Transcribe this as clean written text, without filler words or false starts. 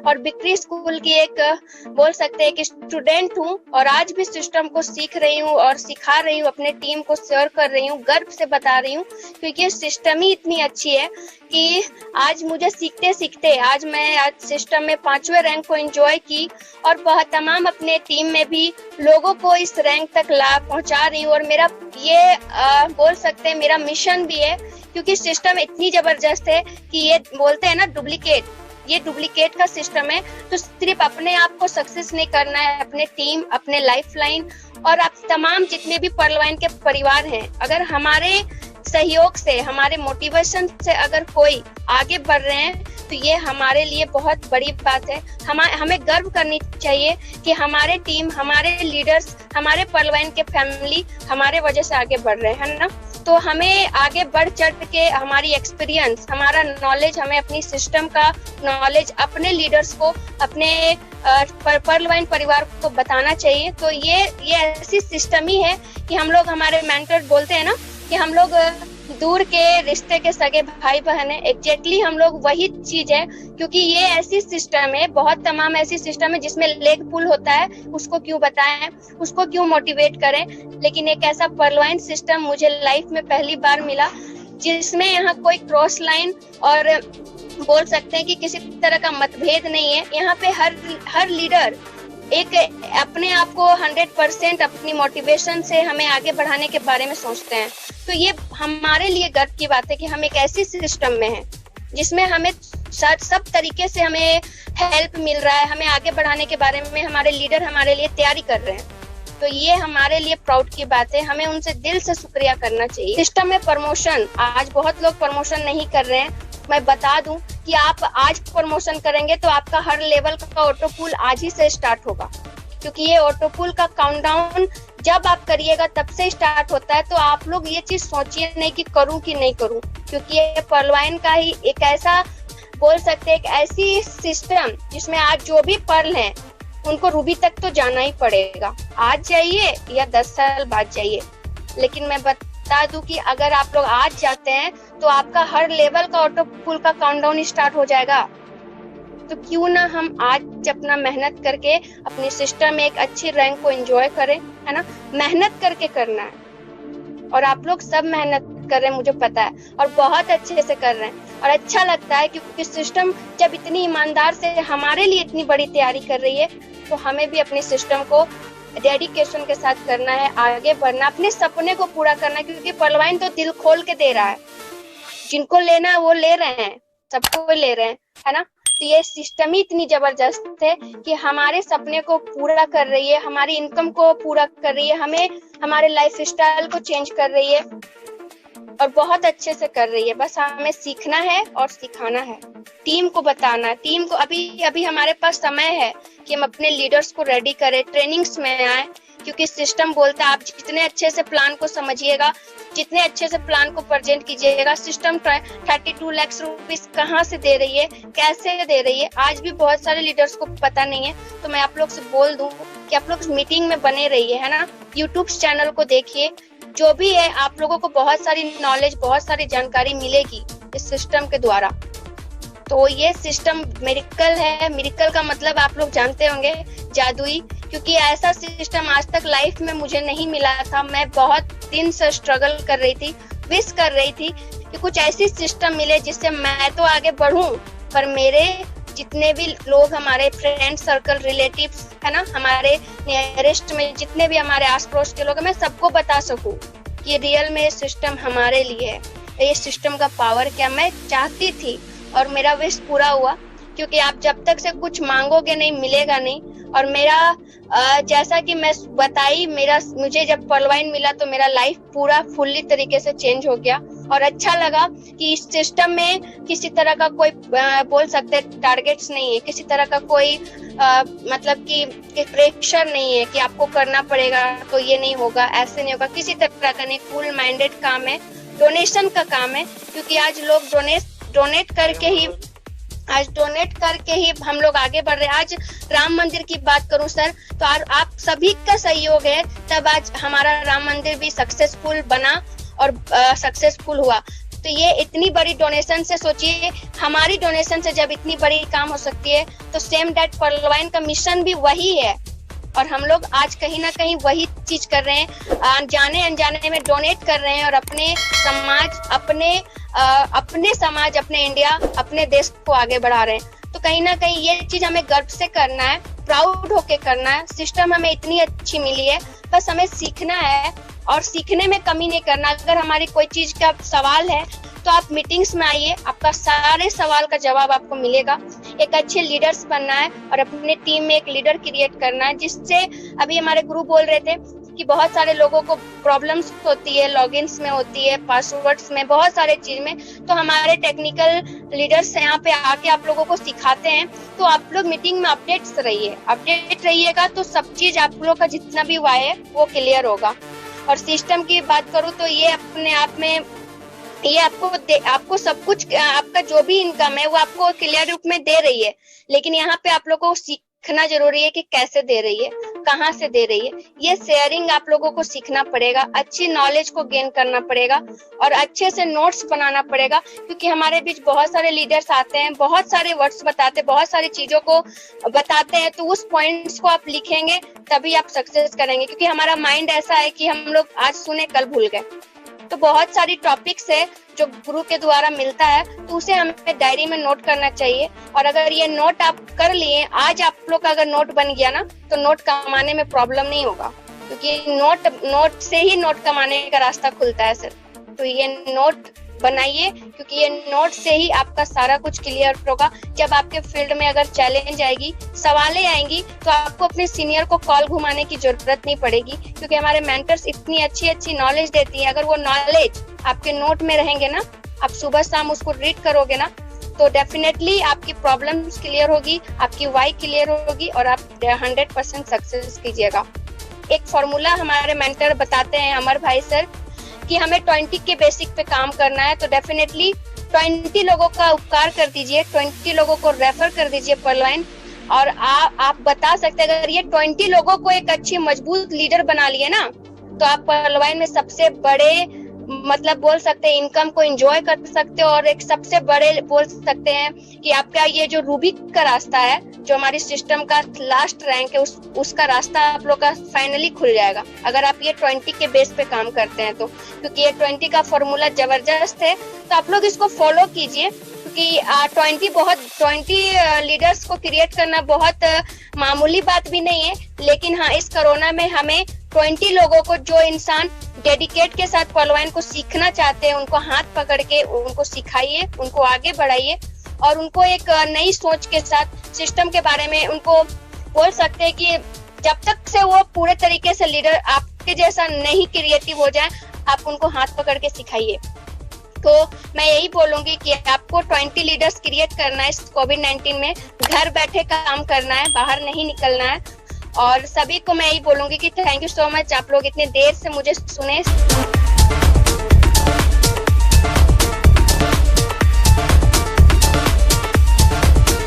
और बिक्री स्कूल की एक बोल सकते हैं कि स्टूडेंट हूँ, और आज भी सिस्टम को सीख रही हूँ और सिखा रही हूँ, अपने टीम को शेयर कर रही हूँ, गर्व से बता रही हूँ, क्योंकि सिस्टम ही इतनी अच्छी है कि आज मुझे सीखते सीखते आज सिस्टम में 5वें रैंक को एंजॉय की, और बहुत तमाम अपने टीम में भी लोगों को इस रैंक तक लाभ पहुंचा रही हूँ। और मेरा ये बोल सकते हैं मेरा मिशन भी है, क्योंकि सिस्टम इतनी जबरदस्त है कि ये बोलते हैं ना डुप्लीकेट, ये डुप्लीकेट का सिस्टम है। तो सिर्फ अपने आप को सक्सेस नहीं करना है, अपने टीम, अपने लाइफलाइन और आप तमाम जितने भी पर्लवाइन के परिवार हैं, अगर हमारे सहयोग से, हमारे मोटिवेशन से अगर कोई आगे बढ़ रहे हैं तो ये हमारे लिए बहुत बड़ी बात है। हमें गर्व करनी चाहिए कि हमारे टीम, हमारे लीडर्स, हमारे पर्लवाइन के फैमिली हमारे वजह से आगे बढ़ रहे हैं ना। तो हमें आगे बढ़ चढ़ के हमारी एक्सपीरियंस, हमारा नॉलेज, हमें अपनी सिस्टम का नॉलेज अपने लीडर्स को, अपने पर्लवाइन परिवार को बताना चाहिए। तो ये ऐसी सिस्टम ही है कि हम लोग, हमारे मेंटर बोलते हैं ना कि हम लोग दूर के रिश्ते के सगे भाई बहन है। एग्जैक्टली हम लोग वही चीज है, क्योंकि ये ऐसी सिस्टम है, बहुत तमाम ऐसी सिस्टम है जिसमें लेग पुल होता है, उसको क्यों बताएं, उसको क्यों मोटिवेट करें। लेकिन एक ऐसा पर्लवाइन सिस्टम मुझे लाइफ में पहली बार मिला जिसमें यहाँ कोई क्रॉस लाइन और बोल सकते हैं कि किसी तरह का मतभेद नहीं है। यहाँ पे हर लीडर एक अपने आप को 100% अपनी मोटिवेशन से हमें आगे बढ़ाने के बारे में सोचते हैं। तो ये हमारे लिए गर्व की बात है कि हम एक ऐसी सिस्टम में हैं जिसमें हमें सब तरीके से हमें हेल्प मिल रहा है, हमें आगे बढ़ाने के बारे में हमारे लीडर हमारे लिए तैयारी कर रहे हैं। तो ये हमारे लिए प्राउड की बात है, हमें उनसे दिल से शुक्रिया करना चाहिए। सिस्टम में प्रमोशन, आज बहुत लोग प्रमोशन नहीं कर रहे हैं। मैं बता दूं कि आप आज प्रमोशन करेंगे तो आपका हर लेवल का ऑटो पुल आज ही से स्टार्ट होगा, क्योंकि ये ऑटो पुल का काउंटडाउन जब आप करिएगा तब से स्टार्ट होता है। तो आप लोग ये चीज सोचिए नहीं कि करूं कि नहीं करूं, क्योंकि ये पर्लवाइन का ही एक ऐसा बोल सकते हैं, एक ऐसी सिस्टम जिसमें आज जो भी पर्ल हैं उनको रूबी तक तो जाना ही पड़ेगा। आज जाइए या 10 साल बाद जाइए, लेकिन मैं बता दूं कि अगर आप लोग आज जाते हैं तो आपका हर लेवल का ऑटो पुल का काउंटडाउन स्टार्ट हो जाएगा। तो क्यों ना हम आज अपना मेहनत करके अपने सिस्टम में एक अच्छी रैंक को एंजॉय करें, है ना। मेहनत करके करना है और आप लोग सब मेहनत कर रहे हैं, मुझे पता है, और बहुत अच्छे से कर रहे हैं और अच्छा लगता है, क्योंकि सिस्टम जब इतनी ईमानदार से हमारे लिए इतनी बड़ी तैयारी कर रही है तो हमें भी अपने सिस्टम को डेडिकेशन के साथ करना है, आगे बढ़ना, अपने सपने को पूरा करना है, क्योंकि पर्लवाइन तो दिल खोल के दे रहा है, जिनको लेना है वो ले रहे हैं, सबको ले रहे हैं, है ना। तो ये सिस्टम ही इतनी जबरदस्त है कि हमारे सपने को पूरा कर रही है, हमारी इनकम को पूरा कर रही है, हमें हमारे लाइफ स्टाइल को चेंज कर रही है और बहुत अच्छे से कर रही है। बस हमें सीखना है और सिखाना है, टीम को बताना है। टीम को अभी हमारे पास समय है कि हम अपने लीडर्स को रेडी करें, ट्रेनिंग्स में आए, क्योंकि सिस्टम बोलता है आप जितने अच्छे से प्लान को समझिएगा, जितने अच्छे से प्लान को प्रेजेंट कीजिएगा। सिस्टम 32 लाख रुपीस कहाँ से दे रही है, कैसे दे रही है, आज भी बहुत सारे लीडर्स को पता नहीं है। तो मैं आप लोग से बोल दूं कि आप लोग मीटिंग में बने रहिए, है ना। यूट्यूब चैनल को देखिए, जो भी है आप लोगों को बहुत सारी नॉलेज, बहुत सारी जानकारी मिलेगी इस सिस्टम के द्वारा। तो ये सिस्टम मिरेकल है। मिरेकल का मतलब आप लोग जानते होंगे, जादुई, क्योंकि ऐसा सिस्टम आज तक लाइफ में मुझे नहीं मिला था। मैं बहुत दिन से स्ट्रगल कर रही थी, विश कर रही थी कि कुछ ऐसी सिस्टम मिले जिससे मैं तो आगे बढ़ूं, पर मेरे जितने भी लोग, हमारे फ्रेंड सर्कल, रिलेटिव्स, है ना, हमारे नियरेस्ट में जितने भी हमारे आस पड़ोस के लोग हैं, मैं सबको बता सकूं कि रियल में सिस्टम हमारे लिए है। ये सिस्टम का पावर क्या मैं चाहती थी और मेरा विश पूरा हुआ, क्योंकि आप जब तक से कुछ मांगोगे नहीं मिलेगा नहीं। और मेरा जैसा कि मैं बताई, मुझे जब पर्लवाइन मिला तो मेरा लाइफ पूरा फुल्ली तरीके से चेंज हो गया और अच्छा लगा कि इस सिस्टम में किसी तरह का कोई बोल सकते टारगेट्स नहीं है, किसी तरह का कोई मतलब कि प्रेशर नहीं है कि आपको करना पड़ेगा तो ये नहीं होगा, ऐसे नहीं होगा, किसी तरह का नहीं। फुल माइंडेड काम है, डोनेशन का काम है, क्योंकि आज लोग डोनेट करके ही हम लोग आगे बढ़ रहे हैं। आज राम मंदिर की बात करूं सर, तो आप सभी का सहयोग है, तब आज हमारा राम मंदिर भी सक्सेसफुल बना और सक्सेसफुल हुआ। तो ये इतनी बड़ी डोनेशन से सोचिए, हमारी डोनेशन से जब इतनी बड़ी काम हो सकती है, तो सेम दैट पर्लवाइन का मिशन भी वही है। और हम लोग आज कहीं ना कहीं वही चीज कर रहे हैं, जाने अनजाने में डोनेट कर रहे हैं और अपने समाज, अपने इंडिया, अपने देश को आगे बढ़ा रहे हैं। तो कहीं ना कहीं ये चीज हमें गर्व से करना है, प्राउड होके करना है। सिस्टम हमें इतनी अच्छी मिली है, बस हमें सीखना है और सीखने में कमी नहीं करना। अगर हमारी कोई चीज का सवाल है तो आप मीटिंग्स में आइए, आपका सारे सवाल का जवाब आपको मिलेगा। एक अच्छे लीडर्स बनना है और अपने टीम में एक लीडर क्रिएट करना है, जिससे अभी हमारे गुरु बोल रहे थे कि बहुत सारे लोगों को प्रॉब्लम्स होती है, लॉगिन्स में होती है, पासवर्ड्स में, बहुत सारे चीज में। तो हमारे टेक्निकल लीडर्स यहाँ पे आके आप लोगों को सिखाते हैं। तो आप लोग मीटिंग में अपडेट रहिएगा, तो सब चीज आप लोग का जितना भी हुआ है वो क्लियर होगा। और सिस्टम की बात करूँ तो ये अपने आप में ये आपको सब कुछ, आपका जो भी इनकम है वो आपको क्लियर रूप में दे रही है, लेकिन यहाँ पे आप लोगों को सीखना जरूरी है कि कैसे दे रही है, कहाँ से दे रही है। ये शेयरिंग आप लोगों को सीखना पड़ेगा, अच्छी नॉलेज को गेन करना पड़ेगा और अच्छे से नोट्स बनाना पड़ेगा, क्योंकि हमारे बीच बहुत सारे लीडर्स आते हैं, बहुत सारे वर्ड्स बताते हैं, बहुत सारी चीजों को बताते हैं। तो उस पॉइंट्स को आप लिखेंगे तभी आप सक्सेस करेंगे, क्योंकि हमारा माइंड ऐसा है कि हम लोग आज सुने कल भूल गए। तो बहुत सारी टॉपिक्स है जो गुरु के द्वारा मिलता है, तो उसे हमें डायरी में नोट करना चाहिए। और अगर ये नोट आप कर लिए, आज आप लोग का अगर नोट बन गया ना, तो नोट कमाने में प्रॉब्लम नहीं होगा, क्योंकि नोट से ही नोट कमाने का रास्ता खुलता है सर। तो ये नोट बनाइए, क्योंकि ये नोट से ही आपका सारा कुछ क्लियर होगा। जब आपके फील्ड में अगर चैलेंज आएगी, सवालें आएंगी, तो आपको अपने सीनियर को कॉल घुमाने की जरूरत नहीं पड़ेगी, क्योंकि हमारे मेंटर्स इतनी अच्छी नॉलेज देती है। अगर वो नॉलेज आपके नोट में रहेंगे ना, आप सुबह शाम उसको रीड करोगे ना, तो डेफिनेटली आपकी प्रॉब्लम्स क्लियर होगी, आपकी वाई क्लियर होगी और आप 100% सक्सेस कीजिएगा। एक फॉर्मूला हमारे मेंटर बताते हैं, अमर भाई सर, कि हमें 20 के बेसिक पे काम करना है। तो डेफिनेटली 20 लोगों का उपकार कर दीजिए, 20 लोगों को रेफर कर दीजिए पर्लवाइन। और आप बता सकते हैं, अगर ये 20 लोगों को एक अच्छी मजबूत लीडर बना लिए ना, तो आप पर्लवाइन में सबसे बड़े मतलब बोल सकते हैं इनकम को एंजॉय कर सकते हो। और एक सबसे बड़े बोल सकते हैं कि आपका ये जो रूबिक का रास्ता है, जो हमारी सिस्टम का लास्ट रैंक है, उसका रास्ता आप लोग का फाइनली खुल जाएगा, अगर आप ये 20 के बेस पे काम करते हैं तो। क्योंकि ये 20 का फॉर्मूला जबरदस्त है, तो आप लोग इसको फॉलो कीजिए, क्योंकि 20 लीडर्स को क्रिएट करना बहुत मामूली बात भी नहीं है। लेकिन हाँ, इस कोरोना में हमें 20 लोगों को, जो इंसान डेडिकेट के साथ पर्लवाइन को सीखना चाहते हैं, उनको हाथ पकड़ के उनको सिखाइए, उनको आगे बढ़ाइए और उनको एक नई सोच के साथ सिस्टम के बारे में उनको बोल सकते हैं कि जब तक से वो पूरे तरीके से लीडर आपके जैसा नहीं क्रिएटिव हो जाए, आप उनको हाथ पकड़ के सिखाइए। तो मैं यही बोलूंगी कि आपको 20 लीडर्स क्रिएट करना है इस कोविड-19 में, घर बैठे काम करना है, बाहर नहीं निकलना है। और सभी को मैं यही बोलूंगी कि थैंक यू सो मच, आप लोग इतने देर से मुझे सुने।